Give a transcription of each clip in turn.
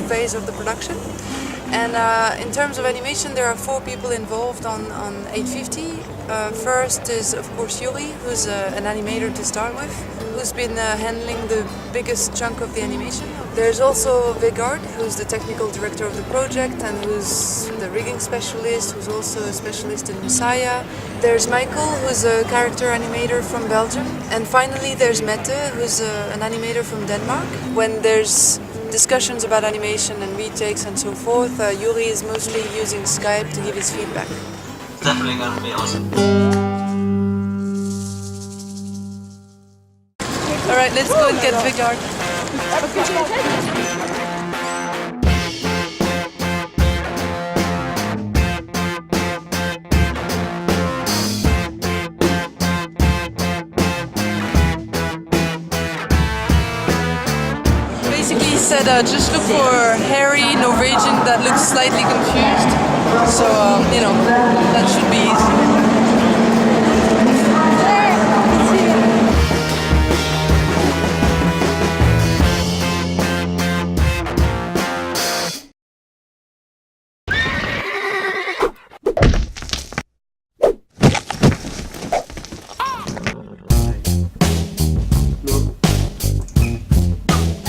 phase of the production. And in terms of animation, there are 4 people involved on 850. First is, of course, Yuri, who's an animator to start with, who's been handling the biggest chunk of the animation. There's also Vegard, who's the technical director of the project and who's the rigging specialist, who's also a specialist in Messiah. There's Michael, who's a character animator from Belgium. And finally, there's Mette, who's an animator from Denmark. When there's discussions about animation and retakes and so forth, Yuri is mostly using Skype to give his feedback. Definitely going to be awesome. Alright, let's go and get Vegard. Basically he said just look for hairy Norwegian that looks slightly confused. So, you know, that should be easy.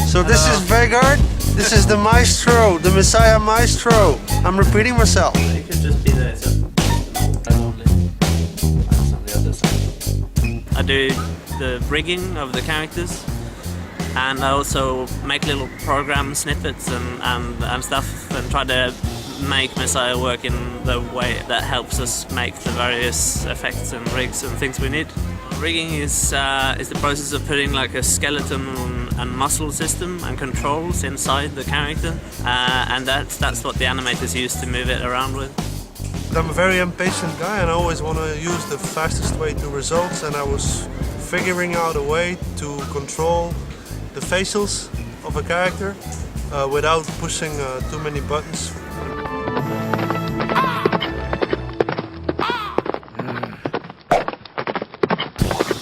So this is Vegard, this is the maestro, the Messiah maestro. I'm repeating myself. You could just be there, so probably. That's on the other side. I do the rigging of the characters, and I also make little program snippets and stuff, and try to make Messiah work in the way that helps us make the various effects and rigs and things we need. Rigging is the process of putting like a skeleton and muscle system and controls inside the character, and that's what the animators use to move it around with. I'm a very impatient guy and I always want to use the fastest way to results, and I was figuring out a way to control the facials of a character without pushing too many buttons.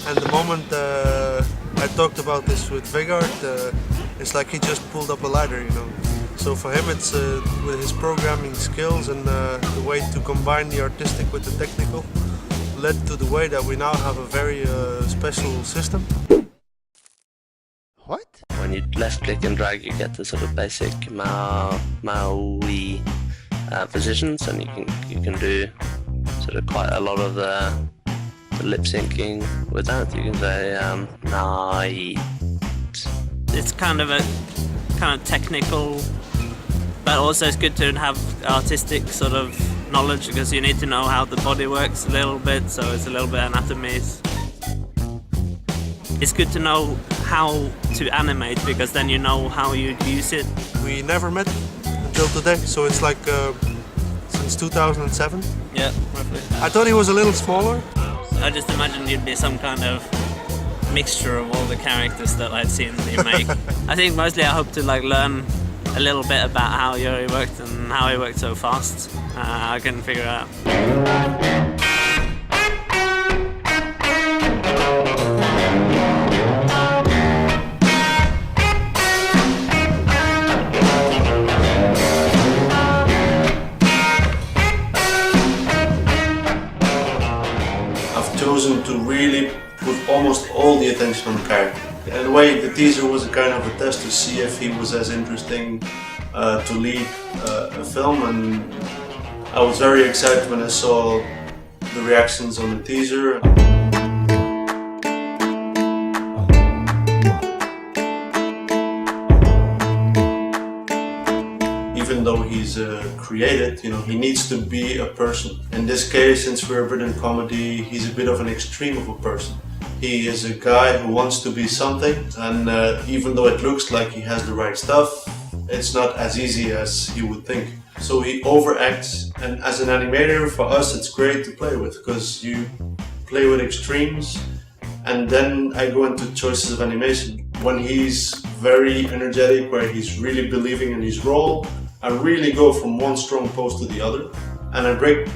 And the moment I talked about this with Vegard, it's like he just pulled up a ladder, you know. So for him it's with his programming skills and the way to combine the artistic with the technical led to the way that we now have a very special system. What? When you left click and drag, you get the sort of basic Maui positions, and you can do sort of quite a lot of the lip syncing with that. You can say night. It's kind of technical, but also it's good to have artistic sort of knowledge, because you need to know how the body works a little bit, so it's a little bit anatomy. It's good to know how to animate, because then you know how you use it. We never met until today, so it's like since 2007. Yeah, roughly. I thought he was a little smaller. I just imagined you'd be some kind of mixture of all the characters that I'd seen you make. I think mostly I hope to like learn a little bit about how Yuri worked and how he worked so fast. I couldn't figure it out. Chosen to really put almost all the attention on the character. In a way, the teaser was a kind of a test to see if he was as interesting to lead a film, and I was very excited when I saw the reactions on the teaser. Even though he's created, you know, he needs to be a person. In this case, since we're a bit in comedy, he's a bit of an extreme of a person. He is a guy who wants to be something, and even though it looks like he has the right stuff, it's not as easy as you would think. So he overacts, and as an animator, for us it's great to play with, because you play with extremes, and then I go into choices of animation. When he's very energetic, where he's really believing in his role, I really go from one strong pose to the other, and I break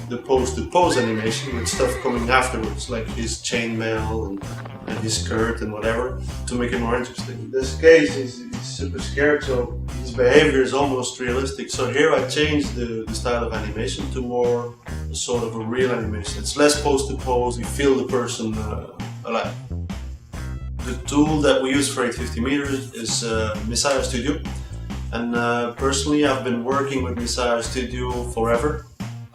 the pose to pose animation with stuff coming afterwards, like his chainmail and his skirt and whatever, to make it more interesting. In this case, he's super scared, so he's behavior is almost realistic. So here I changed the style of animation to more sort of a real animation. It's less pose to pose, you feel the person alive. The tool that we use for 850 meters is Messiah Studio. And personally I've been working with Messiah Studio forever.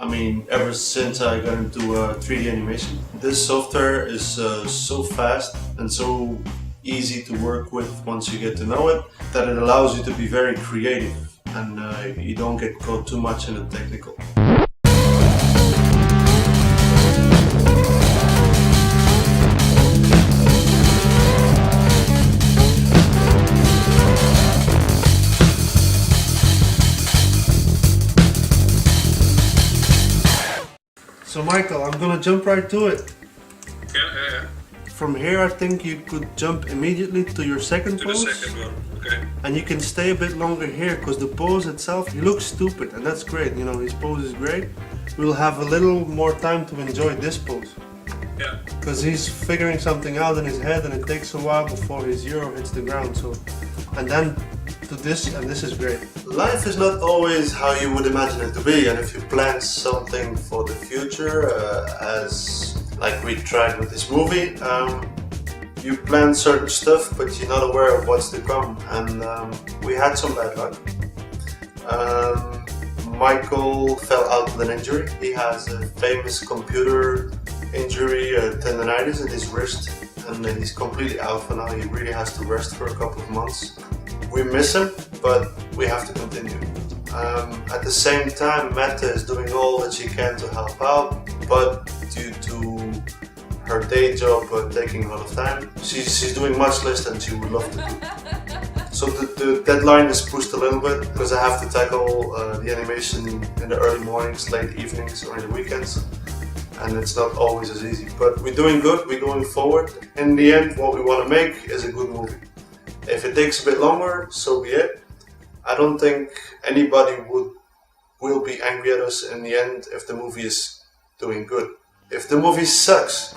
I mean, ever since I got into 3D animation. This software is so fast and so easy to work with once you get to know it, that it allows you to be very creative and you don't get caught too much in the technical. So Michael, I'm gonna jump right to it. Yeah. From here I think you could jump immediately to your second pose. The second one, okay. And you can stay a bit longer here because the pose itself, he looks stupid and that's great, you know, his pose is great. We'll have a little more time to enjoy this pose. Yeah. Because he's figuring something out in his head and it takes a while before his euro hits the ground. So, and then to this, and this is great. Life is not always how you would imagine it to be, and if you plan something for the future, as like we tried with this movie, you plan certain stuff but you're not aware of what's to come, and we had some bad luck. Michael fell out with an injury. He has a famous computer injury, tendonitis in his wrist, and he's completely out for now. He really has to rest for a couple of months. We miss him, but we have to continue. At the same time, Mette is doing all that she can to help out, but due to her day job taking a lot of time, she's doing much less than she would love to do. So the deadline is pushed a little bit because I have to tackle the animation in the early mornings, late evenings, or in the weekends. And it's not always as easy, but we're doing good, we're going forward. In the end, what we want to make is a good movie. If it takes a bit longer, so be it. I don't think anybody will be angry at us in the end if the movie is doing good. If the movie sucks,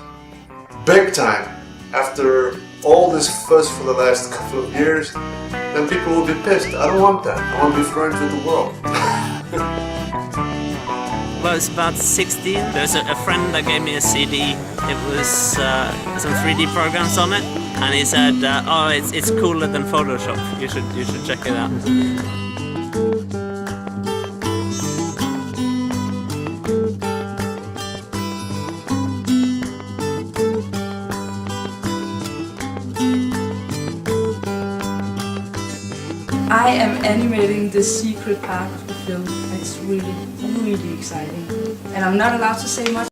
big time, after all this fuss for the last couple of years, then people will be pissed. I don't want that. I want to be friends with the world. Well, I was about 16. There's a friend that gave me a CD. It was some 3D programs on it, and he said, "Oh, it's cooler than Photoshop. You should check it out." I am animating the secret part of the film. It's really exciting. And I'm not allowed to say much.